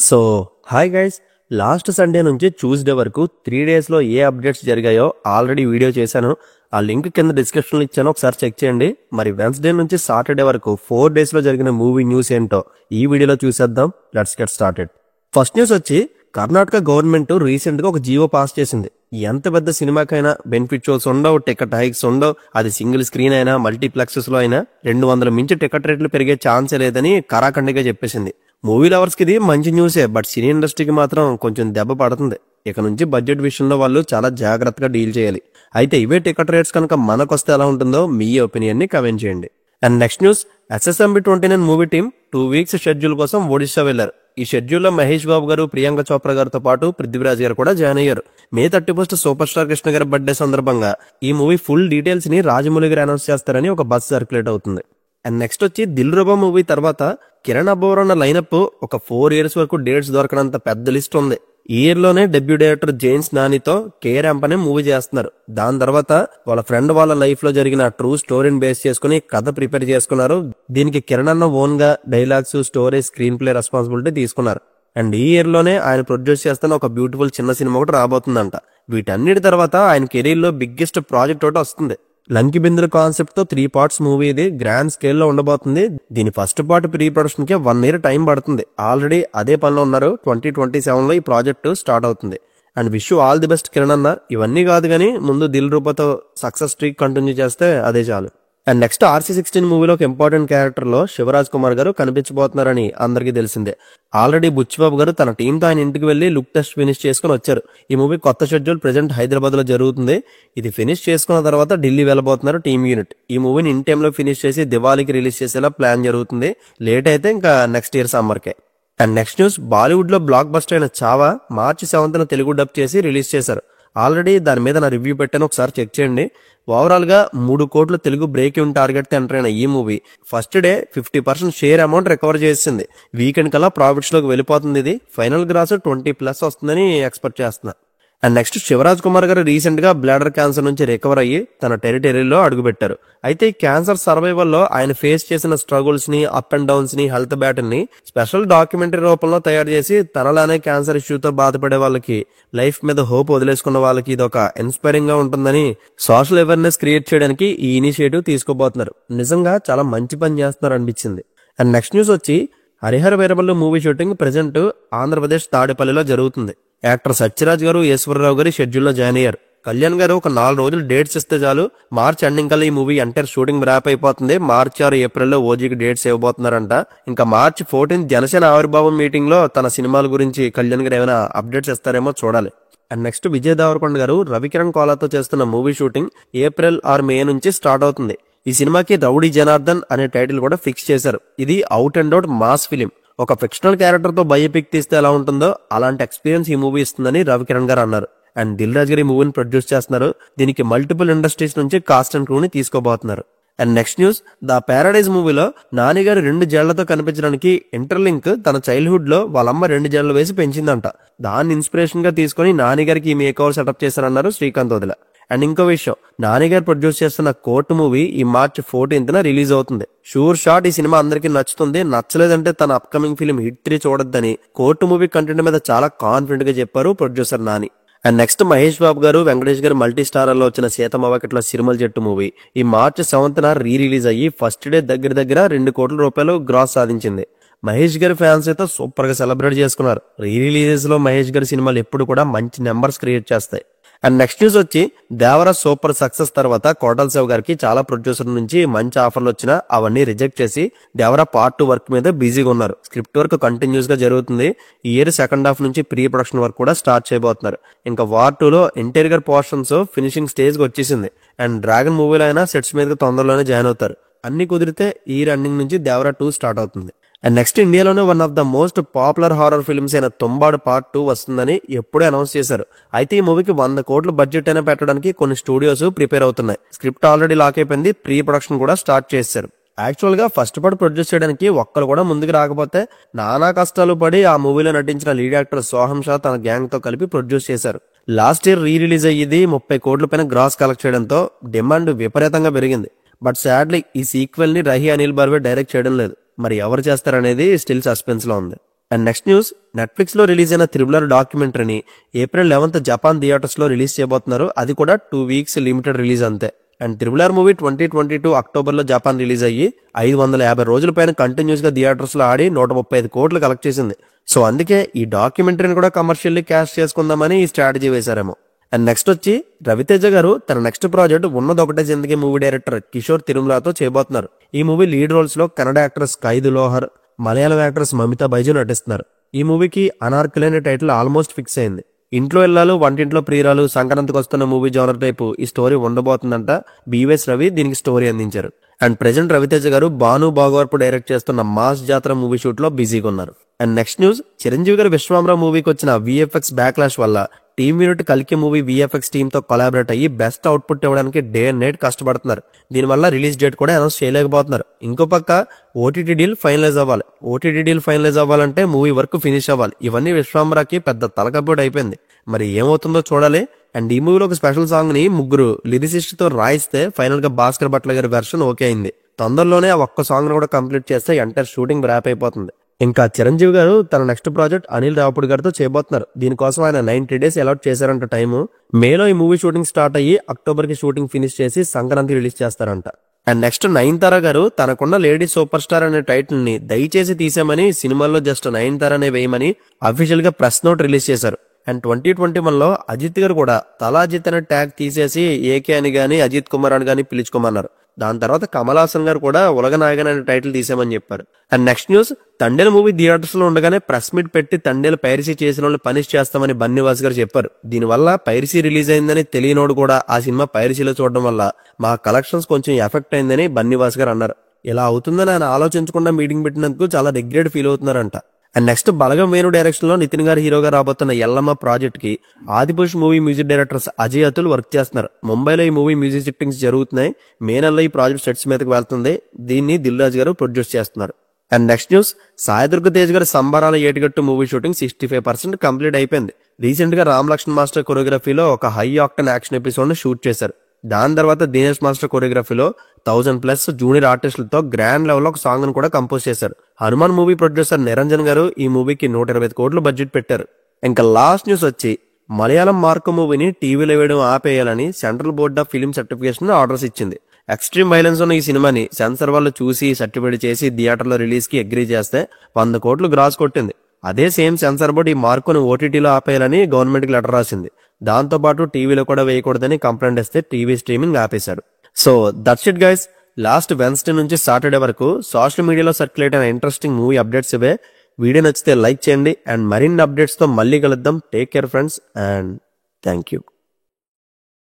So hi guys, last Sunday నుంచి Tuesday వరకు 3 డేస్లో ఏ అప్డేట్స్ జరిగాయో ఆల్రెడీ వీడియో చేశాను. ఆ లింక్ కింద డిస్క్రిప్షన్లో ఇచ్చాను, ఒకసారి చెక్ చేయండి. మరి వెన్స్డే నుంచి సాటర్డే వరకు 4 డేస్లో జరిగిన మూవీ న్యూస్ ఏంటో ఈ వీడియోలో చూసేద్దాం. Let's get started. First news వచ్చి, కర్ణాటక గవర్నమెంట్ రీసెంట్ గా ఒక జీవో పాస్ చేసింది. ఎంత పెద్ద సినిమాకైనా బెనిఫిట్ షోస్ ఉండవు, టికెట్ హైక్స్ ఉండవు. అది సింగిల్ స్క్రీన్ అయినా మల్టీప్లెక్సెస్ లో అయినా 200 మించి టికెట్ రేట్లు పెరిగే ఛాన్సే లేదని కరాఖండిగా చెప్పేసింది. మూవీ లవర్స్ కి ఇది మంచి న్యూసే, బట్ సినీ ఇండస్ట్రీకి మాత్రం కొంచెం దెబ్బ పడుతుంది. ఇక నుంచి బడ్జెట్ విషయంలో వాళ్ళు చాలా జాగ్రత్తగా డీల్ చేయాలి. అయితే ఇవే టికెట్ రేట్స్ కనుక మనకొస్తే ఎలా ఉంటుందో మీ ఒపీనియన్ ని కమెంట్ చేయండి. And next news, SSMB 29 movie team 2 weeks schedule కోసం ఒడిశా వెళ్లారు. ఈ షెడ్యూల్లో మహేష్ బాబు గారు, ప్రియాంక చోప్రా గారితో పాటు పృథ్వీరాజ్ గారు కూడా జాయిన్ అయ్యారు. May 31 సూపర్ స్టార్ కృష్ణ గారి బర్త్డే సందర్భంగా ఈ మూవీ ఫుల్ డీటెయిల్స్ ని రాజమౌళి గారు అనౌన్స్ చేస్తారని ఒక బస్ సర్క్యులేట్ అవుతుంది. అండ్ నెక్స్ట్ వచ్చి, దిల్ రూబా మూవీ తర్వాత కిరణ్ అబ్బోర్ ఉన్న లైనప్ ఒక 4 years వరకు డేట్స్ దొరకనంత పెద్ద లిస్ట్ ఉంది. ఈ ఇయర్ లోనే డెబ్యూ డైరెక్టర్ జేమ్స్ నానితో కే ర్యాంప్ అనే మూవీ చేస్తున్నారు. దాని తర్వాత వాళ్ళ ఫ్రెండ్ వాళ్ళ లైఫ్ లో జరిగిన ట్రూ స్టోరీని బేస్ చేసుకుని కథ ప్రిపేర్ చేసుకున్నారు. దీనికి కిరణ్ అన్న ఓన్ గా dialogues, story, screen play responsibility తీసుకున్నారు. అండ్ ఈ ఇయర్ లోనే ఆయన ప్రొడ్యూస్ చేస్తున్న ఒక బ్యూటిఫుల్ చిన్న సినిమా ఒకటి రాబోతుందంట. వీటన్నిటి తర్వాత ఆయన కెరీర్ లో బిగ్గెస్ట్ ప్రాజెక్ట్ ఒకటి వస్తుంది. లంకి బిందుల కాన్సెప్ట్ తో 3 parts మూవీ ఇది గ్రాండ్ స్కేల్ లో ఉండబోతుంది. దీని ఫస్ట్ పార్ట్ ప్రీ ప్రొడక్షన్ కి 1 year టైం పడుతుంది. ఆల్రెడీ అదే పనిలో ఉన్నారు. 2027 లో ఈ ప్రాజెక్ట్ స్టార్ట్ అవుతుంది. And wish all the best Kiran అన్న. ఇవన్నీ కాదు కానీ ముందు దిల్ రూపాతో సక్సెస్ స్ట్రీక్ కంటిన్యూ చేస్తే అదే చాలు. అండ్ నెక్స్ట్, RC-16 మూవీలో ఒక ఇంపార్టెంట్ క్యారెక్టర్ లో శివరాజ్ కుమార్ గారు కనిపించబోతున్నారని అందరికీ తెలిసిందే. ఆల్రెడీ బుచ్చిబాబు గారు తన టీంతో ఆయన ఇంటికి వెళ్లి లుక్ టెస్ట్ ఫినిష్ చేసుకుని వచ్చారు. ఈ మూవీ కొత్త షెడ్యూల్ ప్రెసెంట్ హైదరాబాద్ లో జరుగుతుంది. ఇది ఫినిష్ చేసుకున్న తర్వాత ఢిల్లీ వెళ్ళబోతున్నారు టీమ్ యూనిట్. ఈ మూవీని ఇన్ టైమ్ లో ఫినిష్ చేసి దివాళీకి రిలీజ్ చేసేలా ప్లాన్ జరుగుతుంది. లేట్ అయితే ఇంకా next year summer K. And next news, Bollywood లో బ్లాక్ బస్టర్ అయిన Chhaava March 7th Telugu dub చేసి రిలీజ్ చేశారు. ఆల్రెడీ దాని మీద నా రివ్యూ పెట్టాను, ఒకసారి చెక్ చేయండి. ఓవరాల్ గా 3 కోట్ల తెలుగు బ్రేక్ ఇన్ టార్గెట్ తో ఎంటర్ అయిన ఈ movie first day 50% share amount recover చేసింది. వీకెండ్ కల్లా ప్రాఫిట్స్ లోకి వెళ్ళిపోతుంది. ఇది ఫైనల్ గ్రాస్ 20+ వస్తుందని ఎక్స్పెక్ట్ చేస్తున్నా. అండ్ నెక్స్ట్, శివరాజ్ కుమార్ గారు రీసెంట్ గా బ్లాడర్ క్యాన్సర్ నుంచి రికవర్ అయ్యి తన టెరిటరీలో అడుగుపెట్టారు. అయితే ఈ క్యాన్సర్ సర్వైవల్ లో ఆయన ఫేస్ చేసిన స్ట్రగుల్స్ ని, అప్ అండ్ డౌన్స్ ని, హెల్త్ బ్యాటిల్ ని స్పెషల్ డాక్యుమెంటరీ రూపంలో తయారు చేసి తనలానే క్యాన్సర్ ఇష్యూతో బాధపడే వాళ్ళకి, లైఫ్ మీద హోప్ వదిలేసుకున్న వాళ్ళకి ఇది ఒక ఇన్స్పైరింగ్ గా ఉంటుందని సోషల్ అవేర్నెస్ క్రియేట్ చేయడానికి ఈ ఇనిషియేటివ్ తీసుకోబోతున్నారు. నిజంగా చాలా మంచి పని చేస్తున్నారు అనిపించింది. అండ్ నెక్స్ట్ న్యూస్ వచ్చి, Harihara Veeramallu movie shooting present Andhra Pradesh తాడేపల్లిలో జరుగుతుంది. యాక్టర్ సత్యరాజ్ గారు, ఈశ్వరరావు గారు షెడ్యూల్లో జాయిన్ అయ్యారు. కళ్యాణ్ గారు ఒక 4 రోజులు డేట్స్ ఇస్తే చాలు, మార్చ్ ఎండింగ్ కల్లా ఈ మూవీ ఎంటైర్ షూటింగ్ ర్యాప్ అయిపోతుంది. మార్చ్ 6 ఏప్రిల్లో ఓజీకి డేట్స్ ఇవ్వబోతున్నారంట. ఇంకా March 14 జనసేన ఆవిర్భావం మీటింగ్ లో తన సినిమాల గురించి కళ్యాణ్ గారు ఏమైనా అప్డేట్స్ ఇస్తారేమో చూడాలి. అండ్ నెక్స్ట్, విజయ్ దేవరకొండ గారు రవికిరణ్ కోలాతో చేస్తున్న movie shooting April or May నుంచి స్టార్ట్ అవుతుంది. ఈ సినిమాకి రౌడీ జనార్దన్ అనే టైటిల్ కూడా ఫిక్స్ చేశారు. ఇది out and out mass film. ఒక ఫిక్షనల్ క్యారెక్టర్ తో బయోపిక్ తీస్తే ఎలా ఉంటుందో అలాంటి ఎక్స్పీరియన్స్ ఈ మూవీ ఇస్తుందని రవికిరణ్ గారు అన్నారు. అండ్ దిల్ రాజు గారు ఈ మూవీని ప్రొడ్యూస్ చేస్తున్నారు. దీనికి మల్టిపుల్ ఇండస్ట్రీస్ నుంచి కాస్ట్ అండ్ క్రూని తీసుకోబోతున్నారు. And next news, the paradise మూవీలో నాని గారు 2 జేళ్లతో కనిపించడానికి ఇంటర్లింక్ తన చైల్డ్హుడ్ లో వాళ్ళమ్మ 2 జేళ్లు వేసి పెంచిందంట. దాన్ని ఇన్స్పిరేషన్ గా తీసుకుని నాని గారికి ఈ మేక్ ఓవర్ సెటప్ చేశారన్నారు శ్రీకాంత్ వదిల. అండ్ ఇంకో విషయం, నాని గారు ప్రొడ్యూస్ చేస్తున్న కోర్టు మూవీ ఈ March 14th రిలీజ్ అవుతుంది. షూర్ షాట్ ఈ సినిమా అందరికీ నచ్చుతుంది. నచ్చలేదంటే తన అప్కమింగ్ ఫిలిం హిట్ 3 చూడొద్దని కోర్టు మూవీ కంటెంట్ మీద చాలా కాన్ఫిడెంట్ గా చెప్పారు producer Nani. And next, Mahesh Babu garu, Venkatesh గారు మల్టీ స్టారర్ లో వచ్చిన సీతమ్మ వాకిట్లో సిరిమల జట్టు మూవీ ఈ March 7th రీ రిలీజ్ అయ్యి ఫస్ట్ డే దగ్గర 2 కోట్ల రూపాయలు గ్రాస్ సాధించింది. మహేష్ గారి ఫ్యాన్స్ అయితే సూపర్ గా సెలబ్రేట్ చేసుకున్నారు. రీ రిలీజెస్ లో మహేష్ గారి సినిమాలు ఎప్పుడు కూడా మంచి నెంబర్స్ క్రియేట్ చేస్తాయి. అండ్ నెక్స్ట్ న్యూస్ వచ్చి, దేవరా సూపర్ సక్సెస్ తర్వాత కోటల్ శివ గారికి చాలా ప్రొడ్యూసర్ నుంచి మంచి ఆఫర్లు వచ్చినా అవన్నీ రిజెక్ట్ చేసి దేవరా Part 2 వర్క్ మీద బిజీగా ఉన్నారు. స్క్రిప్ట్ వర్క్ కంటిన్యూస్ గా జరుగుతుంది. ఈ ఇయర్ సెకండ్ హాఫ్ నుంచి ప్రీ ప్రొడక్షన్ వర్క్ కూడా స్టార్ట్ చేయబోతున్నారు. ఇంకా War 2లో ఇంటీరియర్ పోర్షన్స్ ఫినిషింగ్ స్టేజ్ కి వచ్చేసింది. అండ్ డ్రాగన్ మూవీలో అయినా సెట్స్ మీద తొందరలోనే జాయిన్ అవుతారు. అన్ని కుదిరితే ఈ రన్నింగ్ నుంచి దేవరా 2 స్టార్ట్ అవుతుంది. అండ్ నెక్స్ట్, ఇండియాలోనే one of the most popular horror films అయిన తొంబాడు Part 2 వస్తుందని ఎప్పుడే అనౌన్స్ చేశారు. అయితే ఈ మూవీకి 100 కోట్ల బడ్జెట్ అయినా పెట్టడానికి కొన్ని స్టూడియోస్ ప్రిపేర్ అవుతున్నాయి. స్క్రిప్ట్ ఆల్రెడీ లాక్ అయిపోయింది. ప్రీ ప్రొడక్షన్ కూడా స్టార్ట్ చేశారు. యాక్చువల్ గా ఫస్ట్ పార్ట్ ప్రొడ్యూస్ చేయడానికి ఒక్కరు కూడా ముందుకు రాకపోతే నానా కష్టాలు పడి ఆ మూవీలో నటించిన లీడ్ యాక్టర్ సోహం షా తన గ్యాంగ్ తో కలిపి ప్రొడ్యూస్ చేశారు. లాస్ట్ ఇయర్ రీ రిలీజ్ అయ్యింది 30 కోట్ల పైన గ్రాస్ కలెక్ట్ చేయడంతో డిమాండ్ విపరీతంగా పెరిగింది. బట్ సాడ్లీ ఈ సీక్వెల్ ని రహి అనిల్ బర్వే డైరెక్ట్ చేయడం లేదు. మరి ఎవరు చేస్తారనేది స్టిల్ సస్పెన్స్ లో ఉంది. అండ్ నెక్స్ట్ న్యూస్, నెట్ఫ్లిక్స్ లో రిలీజ్ అయిన త్రిబులర్ డాక్యుమెంటరీని April 11 జపాన్ థియేటర్స్ లో రిలీజ్ చేయబోతున్నారు. అది కూడా 2 weeks లిమిటెడ్ రిలీజ్ అంతే. అండ్ త్రిబులర్ మూవీ 2022 అక్టోబర్లో జపాన్ రిలీజ్ అయ్యి 550 రోజుల పైన కంటిన్యూస్ గా థియేటర్స్ లో ఆడి 135 కోట్లు కలెక్ట్ చేసింది. సో అందుకే ఈ డాక్యుమెంటరీని కూడా కమర్షియల్లీ క్యాష్ చేసుకుందామని ఈ స్ట్రాటజీ వేశారేమో. అండ్ నెక్స్ట్ వచ్చి రవితేజ గారు తన నెక్స్ట్ ప్రాజెక్ట్ ఉన్నదొకటే జిందగీ మూవీ డైరెక్టర్ కిషోర్ తిరుమలతో చేయబోతున్నారు. ఈ మూవీ లీడ్ రోల్స్ లో కన్నడ యాక్ట్రెస్ ఖైదు లోహర్, మలయాళం యాక్ట్రెస్ మమితా బైజు నటిస్తున్నారు. ఈ మూవీకి అనార్కలి అనే టైటిల్ ఆల్మోస్ట్ ఫిక్స్ అయింది. ఇంట్లో ఇల్లాలు వంటింట్లో ప్రియురాలు సంక్రాంతికి వస్తున్న మూవీ జోనర్ టైపు ఈ స్టోరీ ఉండబోతుందంట. బివిఎస్ రవి దీనికి స్టోరీ అందించారు. అండ్ ప్రెజెంట్ రవితేజ గారు భాను భాగవరపు డైరెక్ట్ చేస్తున్న మాస్ జాతర మూవీ షూట్ లో బిజీగా ఉన్నారు. అండ్ నెక్స్ట్ న్యూస్, చిరంజీవి గారు విశ్వామరావు మూవీకి వచ్చిన విఎఫ్ఎక్స్ బ్యాక్లాష్ వల్ల టీమ్ యూనిట్ కల్కి మూవీ విఎఫ్ఎక్స్ టీమ్ తో కొలాబరేట్ అయ్యి బెస్ట్ అవుట్పుట్ ఇవ్వడానికి డే అండ్ నైట్ కష్టపడుతున్నారు. దీనివల్ల రిలీజ్ డేట్ కూడా అనౌన్స్ చేయలేకపోతున్నారు. ఇంకో పక్క ఓటీటీ డీల్ ఫైనలైజ్ అవ్వాలి. ఓటీటీ డీల్ ఫైనలైజ్ అవ్వాలంటే మూవీ వర్క్ ఫినిష్ అవ్వాలి. ఇవన్నీ విశ్వామరావుకి పెద్ద తలకబ్బోటు అయిపోయింది. మరి ఏమవుతుందో చూడాలి. అండ్ ఈ మూవీలో ఒక స్పెషల్ సాంగ్ ని ముగ్గురు లిరిసిస్ట్ తో రాయిస్తే ఫైనల్ గా భాస్కర్ భట్ల గారి వెర్షన్ ఓకే అయింది. తొందరలోనే ఆ ఒక్క సాంగ్ కూడా కంప్లీట్ చేస్తే ఎంటైర్ షూటింగ్ ర్యాప్ అయిపోతుంది. ఇంకా చిరంజీవి గారు తన నెక్స్ట్ ప్రాజెక్ట్ అనిల్ రావుపూడి గారితో చేయబోతున్నారు. దీనికోసం ఆయన 90 days అలాట్ చేశారంట టైము. మేలో ఈ మూవీ షూటింగ్ స్టార్ట్ అయ్యి అక్టోబర్ కి షూటింగ్ ఫినిష్ చేసి సంక్రాంతి రిలీజ్ చేస్తారంట. అండ్ నెక్స్ట్ నయనతార గారు తనకున్న లేడీ సూపర్ స్టార్ అనే టైటిల్ ని దయచేసి తీసామని సినిమాల్లో జస్ట్ నయనతార అనే వేయమని అఫీషియల్ గా ప్రెస్ నోట్ రిలీజ్ చేశారు. అండ్ 2021లో అజిత్ గారు కూడా తలా అజిత్ అనే ట్యాగ్ తీసేసి ఏకే అని గాని అజిత్ కుమార్ అని గాని పిలుచుకోమన్నారు. దాని తర్వాత కమల్ హాసన్ గారు కూడా ఉలగనాయగన్ అనే టైటిల్ తీసామని చెప్పారు. And next news, Thandel movie theatres లో ఉండగానే ప్రెస్ మీట్ పెట్టి తండేల్ పైరసీ చేసిన వాళ్ళని పనిష్ చేస్తామని బన్నీవాస్ గారు చెప్పారు. దీనివల్ల పైరసీ రిలీజ్ అయిందని తెలియనోడు కూడా ఆ సినిమా పైరసీలో చూడడం వల్ల మా కలెక్షన్స్ కొంచెం ఎఫెక్ట్ అయిందని బన్నీవాస్ గారు అన్నారు. ఇలా అవుతుందని ఆయన ఆలోచించకుండా మీటింగ్ పెట్టినందుకు చాలా రిగ్రెట్ ఫీల్ అవుతున్నారంట. And next Balagam Venu direction లో నితిన్ గారు హీరోగా రాబోతున్న ఎల్లమ్మ ప్రాజెక్ట్ కి Adipurush movie music directors Ajay Atul work చేస్తున్నారు. ముంబైలో ఈ మూవీ మ్యూజిక్ సిట్టింగ్స్ జరుగుతున్నాయి. మే నెలలో ఈ ప్రాజెక్ట్ సెట్స్ మీదకి వెళ్తుంది. దీన్ని దిల్ రాజు గారు ప్రొడ్యూస్ చేస్తున్నారు. And next news, Sai Durga Tej గారి Sambarala Yetigattu movie shooting 65% complete అయిపోయింది. రీసెంట్ గా రామ్ లక్ష్మణ్ మాస్టర్ కొరియోగ్రఫీలో ఒక హై ఆక్టన్ యాక్షన్ ఎపిసోడ్ ని షూట్ చేశారు. దాని తర్వాత దినేష్ మాస్టర్ కొరియోగ్రఫీలో 1000+ జూనియర్ ఆర్టిస్టులతో గ్రాండ్ లెవెల్ ఒక సాంగ్ ను కూడా కంపోజ్ చేశారు. హనుమాన్ మూవీ ప్రొడ్యూసర్ నిరంజన్ గారు ఈ మూవీకి 125 కోట్లు బడ్జెట్ పెట్టారు. ఇంకా లాస్ట్ న్యూస్ వచ్చి మలయాళం మార్కో మూవీని టీవీలో వేయడం ఆపేయాలని central board of film certification orders ఇచ్చింది. ఎక్స్ట్రీమ్ వైలెన్స్ ఉన్న ఈ సినిమాని సెన్సర్ వాళ్ళు చూసి సర్టిఫికేట్ చేసి థియేటర్లో రిలీజ్ కి అగ్రీ చేస్తే 100 కోట్లు గ్రాస్ కొట్టింది. అదే సేమ్ సెన్సార్ బోర్డు ఈ మార్కోని ఓటీటీలో ఆపేయాలని గవర్నమెంట్ కి లెటర్ రాసింది. దాంతో పాటు టీవీలో కూడా వేయకూడదని కంప్లైంట్ ఇస్తే టీవీ స్ట్రీమింగ్ ఆపేశారు. So that's it guys. Last Wednesday నుంచి సాటర్డే వరకు సోషల్ మీడియాలో సర్క్యులేట్ అయిన ఇంట్రెస్టింగ్ మూవీ అప్డేట్స్ ఇవే. వీడియో నచ్చితే లైక్ చేయండి. అండ్ మరిన్ని అప్డేట్స్ తో మళ్ళీ కలుద్దాం. Take care friends and thank you.